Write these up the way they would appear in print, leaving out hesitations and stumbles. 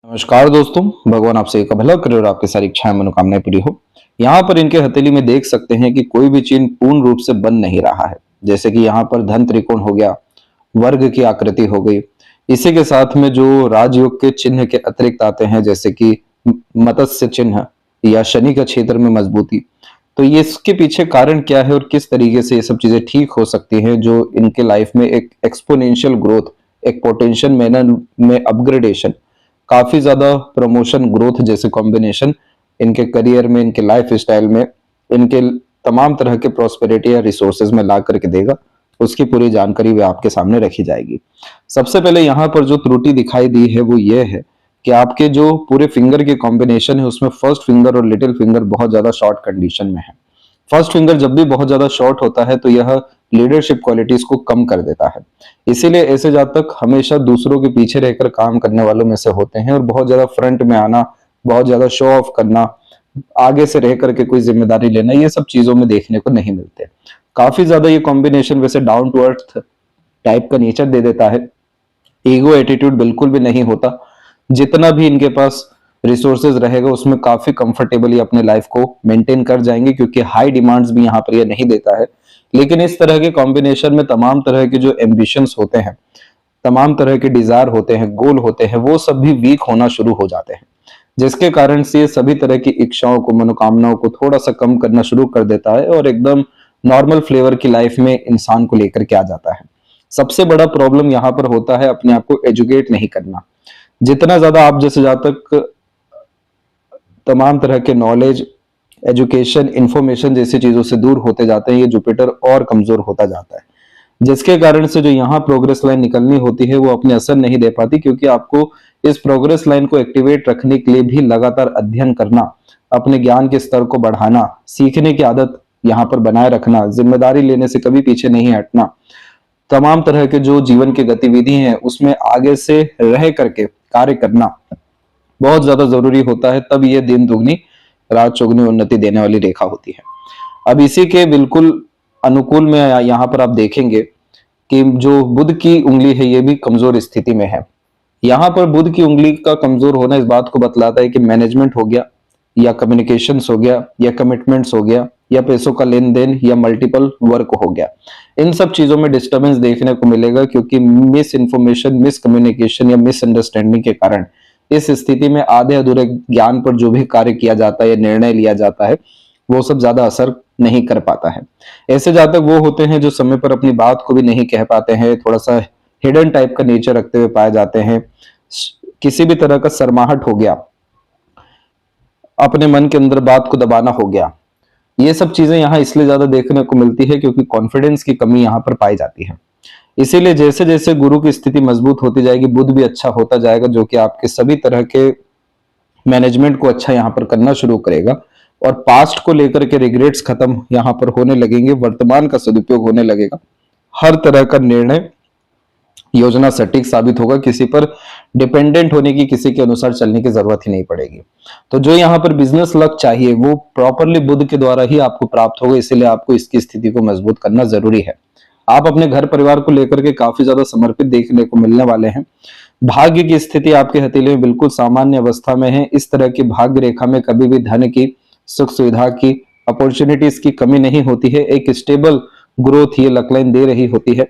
नमस्कार दोस्तों, भगवान आपसे एक भला करे और आपकी सारी इच्छाएं मनोकामनाएं पूरी हो। यहाँ पर इनके हथेली में देख सकते हैं कि कोई भी चिन्ह पूर्ण रूप से बन नहीं रहा है। जैसे कि यहाँ पर धन त्रिकोण हो गया, वर्ग की आकृति हो गई। इसी के साथ में जो राजयोग के चिन्ह के अतिरिक्त आते हैं, जैसे कि मत्स्य चिन्ह या शनि का क्षेत्र में मजबूती। तो ये इसके पीछे कारण क्या है और किस तरीके से ये सब चीजें ठीक हो सकती हैं, जो इनके लाइफ में एक एक्सपोनेंशियल ग्रोथ, एक पोटेंशियल मैनर में अपग्रेडेशन, काफी ज्यादा प्रमोशन ग्रोथ जैसे कॉम्बिनेशन इनके करियर में, इनके लाइफ स्टाइल में, इनके तमाम तरह के प्रॉस्पेरिटी या रिसोर्सेज में ला करके देगा, उसकी पूरी जानकारी भी आपके सामने रखी जाएगी। सबसे पहले यहाँ पर जो त्रुटि दिखाई दी है वो ये है कि आपके जो पूरे फिंगर के कॉम्बिनेशन है उसमें फर्स्ट फिंगर और लिटिल फिंगर बहुत ज्यादा शॉर्ट कंडीशन में है। फर्स्ट फिंगर जब भी बहुत ज्यादा शॉर्ट होता है तो यह लीडरशिप क्वालिटीज को कम कर देता है। इसीलिए ऐसे जातक हमेशा दूसरों के पीछे रहकर काम करने वालों में से होते हैं और बहुत ज्यादा फ्रंट में आना, बहुत ज्यादा शो ऑफ करना, आगे से रह करके कोई जिम्मेदारी लेना, ये सब चीजों में देखने को नहीं मिलते। काफी ज्यादा ये कॉम्बिनेशन वैसे डाउन टू अर्थ टाइप का नेचर दे देता है। ईगो एटीट्यूड बिल्कुल भी नहीं होता। जितना भी इनके पास रिसोर्सेज रहेगा उसमें काफी कंफर्टेबली अपने लाइफ को मेंटेन कर जाएंगे, क्योंकि हाई डिमांड्स भी यहाँ पर ये नहीं देता है। लेकिन इस तरह के कॉम्बिनेशन में तमाम तरह के जो एम्बिशंस होते हैं, तमाम तरह के डिजायर होते हैं, गोल होते हैं, वो सब भी वीक होना शुरू हो जाते हैं, जिसके कारण से ये सभी तरह की इच्छाओं को, मनोकामनाओं को थोड़ा सा कम करना शुरू कर देता है और एकदम नॉर्मल फ्लेवर की लाइफ में इंसान को लेकर के आ जाता है। सबसे बड़ा प्रॉब्लम यहाँ पर होता है अपने आप को एजुकेट नहीं करना। जितना ज्यादा आप जैसे जातक तमाम तरह के नॉलेज, एजुकेशन, इंफॉर्मेशन जैसी चीजों से दूर होते जाते हैं, ये जुपिटर और कमजोर होता जाता है, जिसके कारण से जो यहाँ प्रोग्रेस लाइन निकलनी होती है वो अपने असर नहीं दे पाती, क्योंकि आपको इस प्रोग्रेस लाइन को एक्टिवेट रखने के लिए भी लगातार अध्ययन करना, अपने ज्ञान के स्तर को बढ़ाना, सीखने की आदत यहाँ पर बनाए रखना, जिम्मेदारी लेने से कभी पीछे नहीं हटना, तमाम तरह के जो जीवन की गतिविधि हैं उसमें आगे से रह करके कार्य करना बहुत ज्यादा जरूरी होता है। तब ये दिन दुगनी रात चौगुनी उन्नति देने वाली रेखा होती है। अब इसी के बिल्कुल अनुकूल में यहाँ पर आप देखेंगे कि जो बुध की उंगली है ये भी कमजोर स्थिति में है। यहाँ पर बुध की उंगली का कमजोर होना इस बात को बतलाता है कि मैनेजमेंट हो गया, या कम्युनिकेशंस हो गया, या कमिटमेंट्स हो गया, या पैसों का लेन देन, या मल्टीपल वर्क हो गया, इन सब चीजों में डिस्टर्बेंस देखने को मिलेगा, क्योंकि मिस इन्फॉर्मेशन, मिस कम्युनिकेशन या मिसअंडरस्टैंडिंग के कारण इस स्थिति में आधे अधूरे ज्ञान पर जो भी कार्य किया जाता है या निर्णय लिया जाता है वो सब ज्यादा असर नहीं कर पाता है। ऐसे जातक वो होते हैं जो समय पर अपनी बात को भी नहीं कह पाते हैं, थोड़ा सा हिडन टाइप का नेचर रखते हुए पाए जाते हैं। किसी भी तरह का शर्माहट हो गया, अपने मन के अंदर बात को दबाना हो गया, ये सब चीजें यहाँ इसलिए ज्यादा देखने को मिलती है क्योंकि कॉन्फिडेंस की कमी यहाँ पर पाई जाती है। इसीलिए जैसे जैसे गुरु की स्थिति मजबूत होती जाएगी, बुध भी अच्छा होता जाएगा, जो कि आपके सभी तरह के मैनेजमेंट को अच्छा यहाँ पर करना शुरू करेगा और पास्ट को लेकर के रिग्रेट्स खत्म यहाँ पर होने लगेंगे, वर्तमान का सदुपयोग होने लगेगा। हर तरह का निर्णय, योजना सटीक साबित होगा, किसी पर डिपेंडेंट होने की, किसी के अनुसार चलने की जरूरत ही नहीं पड़ेगी। तो जो यहाँ पर बिजनेस लक चाहिए वो प्रॉपरली बुध के द्वारा ही आपको प्राप्त होगा, इसीलिए आपको इसकी स्थिति को मजबूत करना जरूरी है। आप अपने घर परिवार को लेकर के काफी ज्यादा समर्पित देखने को मिलने वाले हैं। भाग्य की स्थिति आपके हथेली में बिल्कुल सामान्य अवस्था में है। इस तरह की भाग्य रेखा में कभी भी धन की, सुख सुविधा की, अपॉर्चुनिटीज की कमी नहीं होती है। एक स्टेबल ग्रोथ ये लक लाइन दे रही होती है।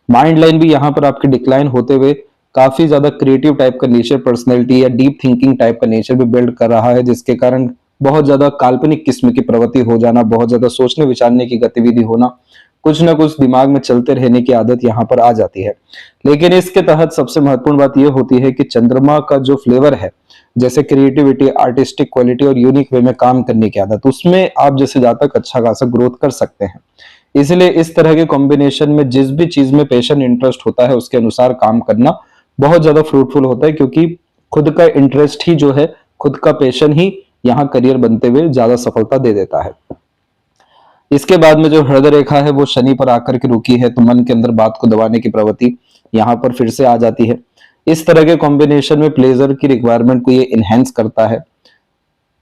माइंड लाइन भी यहाँ पर आपकी डिक्लाइन होते हुए काफी ज्यादा क्रिएटिव टाइप का नेचर, पर्सनैलिटी या डीप थिंकिंग टाइप का नेचर भी बिल्ड कर रहा है, जिसके कारण बहुत ज्यादा काल्पनिक किस्म की प्रवृत्ति हो जाना, बहुत ज्यादा सोचने विचारने की गतिविधि होना, कुछ ना कुछ दिमाग में चलते रहने की आदत यहाँ पर आ जाती है। लेकिन इसके तहत सबसे महत्वपूर्ण बात यह होती है कि चंद्रमा का जो फ्लेवर है, जैसे क्रिएटिविटी, आर्टिस्टिक क्वालिटी और यूनिक वे में काम करने की आदत, उसमें आप जैसे जातक अच्छा खासा ग्रोथ कर सकते हैं। इसलिए इस तरह के कॉम्बिनेशन में जिस भी चीज में पैशन, इंटरेस्ट होता है उसके अनुसार काम करना बहुत ज्यादा फ्रूटफुल होता है, क्योंकि खुद का इंटरेस्ट ही जो है, खुद का पैशन ही यहाँ करियर बनते हुए ज्यादा सफलता दे देता है। इसके बाद में जो हृदय रेखा है वो शनि पर आकर के रुकी है, तो मन के अंदर बात को दबाने की प्रवृत्ति यहाँ पर फिर से आ जाती है। इस तरह के कॉम्बिनेशन में प्लेजर की रिक्वायरमेंट को ये इनहेंस करता है।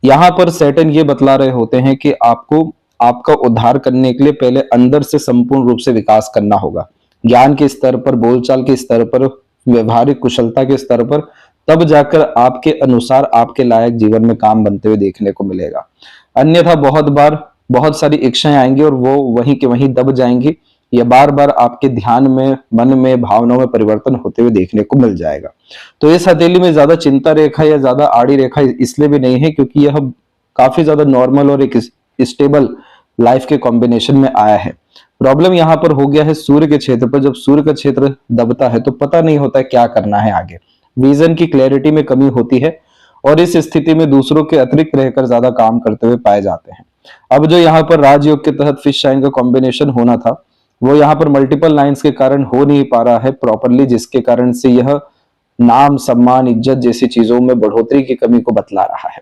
यहाँ पर सैटर्न ये बतला रहे होते हैं कि आपको आपका उद्धार करने के लिए पहले अंदर से संपूर्ण रूप से विकास करना होगा। ज्ञान के स्तर पर, बोलचाल के स्तर पर, व्यवहारिक कुशलता के स्तर पर तब जाकर आपके अनुसार आपके लायक जीवन में काम बनते हुए देखने को मिलेगा। अन्यथा बहुत बार बहुत सारी इच्छाएं आएंगी और वो वहीं के वहीं दब जाएंगी, या बार बार आपके ध्यान में, मन में, भावनाओं में परिवर्तन होते हुए देखने को मिल जाएगा। तो इस हथेली में ज्यादा चिंता रेखा या ज्यादा आड़ी रेखा इसलिए भी नहीं है क्योंकि यह काफी ज्यादा नॉर्मल और एक स्टेबल लाइफ के कॉम्बिनेशन में आया है। प्रॉब्लम यहाँ पर हो गया है सूर्य के क्षेत्र पर। जब सूर्य का क्षेत्र दबता है तो पता नहीं होता क्या करना है आगे, विजन की क्लैरिटी में कमी होती है और इस स्थिति में दूसरों के अतिरिक्त रहकर ज्यादा काम करते हुए पाए जाते हैं। अब जो यहाँ पर राजयोग के तहत फिश साइन का कॉम्बिनेशन होना था वो यहाँ पर मल्टीपल लाइंस के कारण हो नहीं पा रहा है प्रॉपरली, जिसके कारण से यह नाम, सम्मान, इज्जत जैसी चीजों में बढ़ोतरी की कमी को बतला रहा है।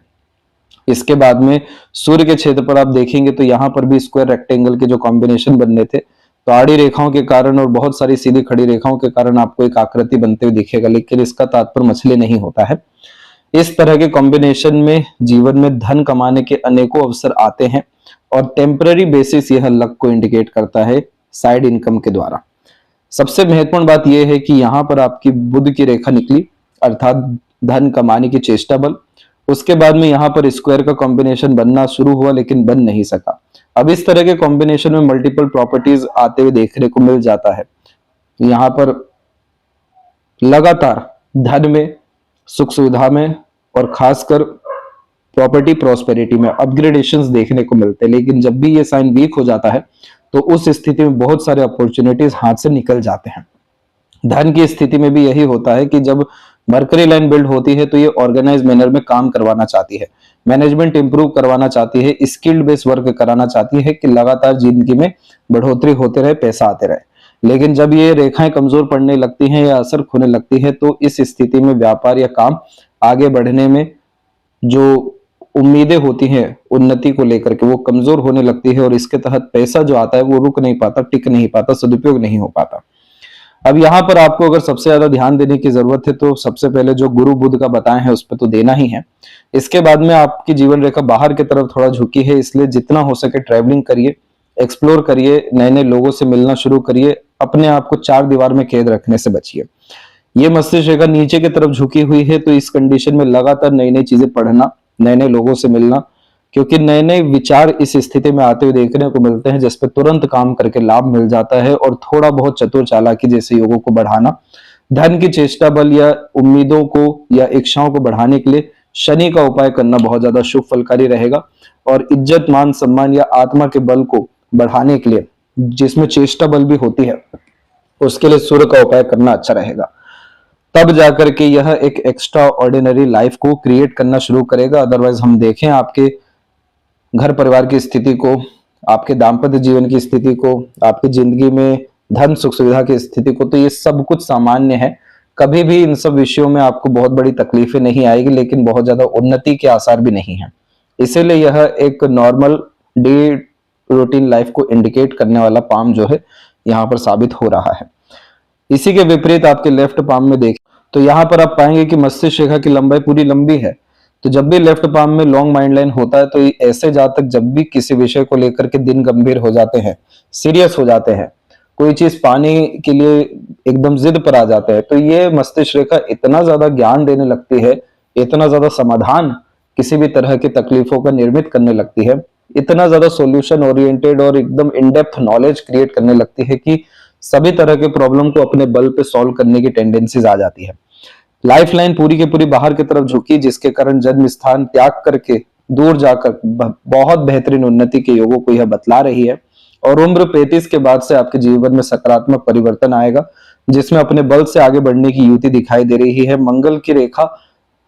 इसके बाद में सूर्य के क्षेत्र पर आप देखेंगे तो यहाँ पर भी स्क्वायर रेक्टेंगल के जो कॉम्बिनेशन बनने थे तो आड़ी रेखाओं के कारण और बहुत सारी सीधी खड़ी रेखाओं के कारण आपको एक आकृति बनते हुए दिखेगा, लेकिन इसका तात्पर्य मछली नहीं होता है। इस तरह के कॉम्बिनेशन में जीवन में धन कमाने के अनेकों अवसर आते हैं और टेम्पररी बेसिस यह लक को इंडिकेट करता है साइड इनकम के द्वारा। सबसे महत्वपूर्ण बात यह है कि यहाँ पर आपकी बुध की रेखा निकली, अर्थात धन कमाने की चेष्टा बल। उसके बाद में यहाँ पर स्क्वायर का कॉम्बिनेशन बनना शुरू हुआ लेकिन बन नहीं सका। अब इस तरह के कॉम्बिनेशन में मल्टीपल प्रॉपर्टीज आते हुए देखने को मिल जाता है। यहाँ पर लगातार धन में, सुख सुविधा में और खासकर प्रॉपर्टी प्रॉस्पेरिटी में अपग्रेडेशंस देखने को मिलते हैं। लेकिन जब भी ये साइन वीक हो जाता है तो उस स्थिति में बहुत सारे अपॉर्चुनिटीज हाथ से निकल जाते हैं। धन की स्थिति में भी यही होता है कि जब मरकरी लाइन बिल्ड होती है तो ये ऑर्गेनाइज मैनर में काम करवाना चाहती है, मैनेजमेंट इंप्रूव करवाना चाहती है, स्किल्ड बेस्ड वर्क कराना चाहती है कि लगातार जिंदगी में बढ़ोतरी होते रहे, पैसा आते रहे। लेकिन जब ये रेखाएं कमजोर पड़ने लगती हैं या असर खोने लगती है तो इस स्थिति में व्यापार या काम आगे बढ़ने में जो उम्मीदें होती हैं उन्नति को लेकर के वो कमजोर होने लगती है और इसके तहत पैसा जो आता है वो रुक नहीं पाता, टिक नहीं पाता, सदुपयोग नहीं हो पाता। अब यहाँ पर आपको अगर सबसे ज्यादा ध्यान देने की जरूरत है तो सबसे पहले जो गुरु बुध का बताए हैं उस पर तो देना ही है। इसके बाद में आपकी जीवन रेखा बाहर की तरफ थोड़ा झुकी है, इसलिए जितना हो सके ट्रैवलिंग करिए, एक्सप्लोर करिए, नए नए लोगों से मिलना शुरू करिए, अपने आप को चार दीवार में कैद रखने से बचिए। ये मस्तिष्क रेखा नीचे की तरफ झुकी हुई है तो इस कंडीशन में लगातार नई नई चीजें पढ़ना, नए नए लोगों से मिलना, क्योंकि नए नए विचार इस स्थिति में आते हुए देखने को मिलते हैं जिस पे तुरंत काम करके लाभ मिल जाता है और थोड़ा बहुत चतुर चालाकी जैसे योगों को बढ़ाना, धन की चेष्टा बल या उम्मीदों को या इच्छाओं को बढ़ाने के लिए शनि का उपाय करना बहुत ज्यादा शुभ फलकारी रहेगा। और इज्जत, मान, सम्मान या आत्मा के बल को बढ़ाने के लिए जिसमें चेष्टा बल भी होती है उसके लिए सूर्य का उपाय करना अच्छा रहेगा। तब जाकर के यह एक एक्स्ट्रा ऑर्डिनरी लाइफ को क्रिएट करना शुरू करेगा। अदरवाइज हम देखें आपके घर परिवार की स्थिति को, आपके दाम्पत्य जीवन की स्थिति को, आपकी जिंदगी में धन सुख सुविधा की स्थिति को, तो ये सब कुछ सामान्य है। कभी भी इन सब विषयों में आपको बहुत बड़ी तकलीफें नहीं आएगी, लेकिन बहुत ज्यादा उन्नति के आसार भी नहीं है। इसीलिए यह एक नॉर्मल डे रूटीन लाइफ को इंडिकेट करने वाला पाम जो है यहाँ पर साबित हो रहा है। इसी के विपरीत आपके लेफ्ट पाम में देखें तो यहाँ पर आप पाएंगे कि मस्तिष्क रेखा की लंबाई पूरी लंबी है। तो जब भी लेफ्ट पाम में लॉन्ग माइंड लाइन होता है तो ऐसे जातक जब भी किसी विषय को लेकर के दिन गंभीर हो जाते हैं, सीरियस हो जाते हैं, कोई चीज पाने के लिए एकदम जिद पर आ जाते हैं, तो ये मस्तिष्क रेखा इतना ज्यादा ज्ञान देने लगती है, इतना ज्यादा समाधान किसी भी तरह की तकलीफों का निर्मित करने लगती है, इतना ज्यादा सॉल्यूशन ओरिएंटेड और एकदम इन डेप्थ नॉलेज क्रिएट करने लगती है कि सभी तरह के प्रॉब्लम को अपने बल पे सॉल्व करने की टेंडेंसीज आ जाती है। लाइफ लाइन पूरी की पूरी बाहर की तरफ झुकी, जिसके कारण जन्म स्थान त्याग करके दूर जाकर बहुत बेहतरीन उन्नति के योगों को यह बतला रही है। और उम्र 35 के बाद से आपके जीवन में सकारात्मक परिवर्तन आएगा, जिसमें अपने बल से आगे बढ़ने की युति दिखाई दे रही है। मंगल की रेखा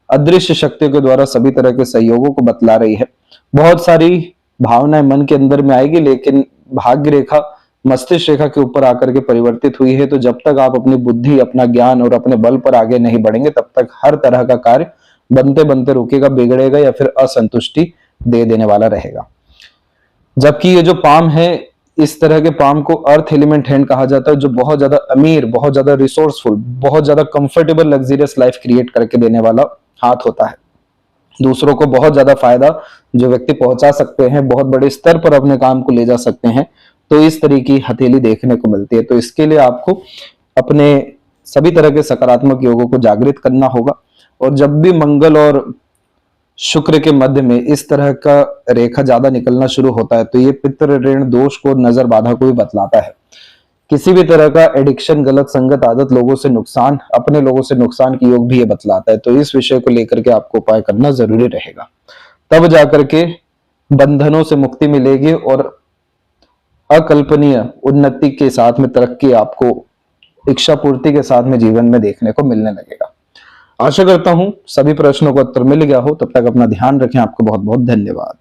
अदृश्य शक्तियों के द्वारा सभी तरह के सहयोगों को बतला रही है। बहुत सारी भावनाएं मन के अंदर में आएगी, लेकिन भाग्य रेखा मस्तिष्क रेखा के ऊपर आकर के परिवर्तित हुई है। तो जब तक आप अपनी बुद्धि, अपना ज्ञान और अपने बल पर आगे नहीं बढ़ेंगे तब तक हर तरह का कार्य बनते बनते रुकेगा, बिगड़ेगा या फिर असंतुष्टि दे देने वाला रहेगा। जबकि ये जो पाम है, इस तरह के पाम को अर्थ एलिमेंट हैंड कहा जाता है, जो बहुत ज्यादा अमीर, बहुत ज्यादा रिसोर्सफुल, बहुत ज्यादा कंफर्टेबल लग्जरियस लाइफ क्रिएट करके देने वाला हाथ होता है। दूसरों को बहुत ज्यादा फायदा जो व्यक्ति पहुंचा सकते हैं, बहुत बड़े स्तर पर अपने काम को ले जा सकते हैं, तो इस तरीके की हथेली देखने को मिलती है। तो इसके लिए आपको अपने सभी तरह के सकारात्मक योगों को जागृत करना होगा। और जब भी मंगल और शुक्र के मध्य में इस तरह का रेखा ज्यादा निकलना शुरू होता है तो ये पितृ ऋण दोष को, नजर बाधा को भी बतलाता है। किसी भी तरह का एडिक्शन, गलत संगत, आदत, लोगों से नुकसान, अपने लोगों से नुकसान की योग भी ये बतलाता है। तो इस विषय को लेकर के आपको उपाय करना जरूरी रहेगा, तब जाकर के बंधनों से मुक्ति मिलेगी और अकल्पनीय उन्नति के साथ में तरक्की आपको इच्छा पूर्ति के साथ में जीवन में देखने को मिलने लगेगा। आशा करता हूं सभी प्रश्नों का उत्तर मिल गया हो। तब तक अपना ध्यान रखें। आपको बहुत बहुत धन्यवाद।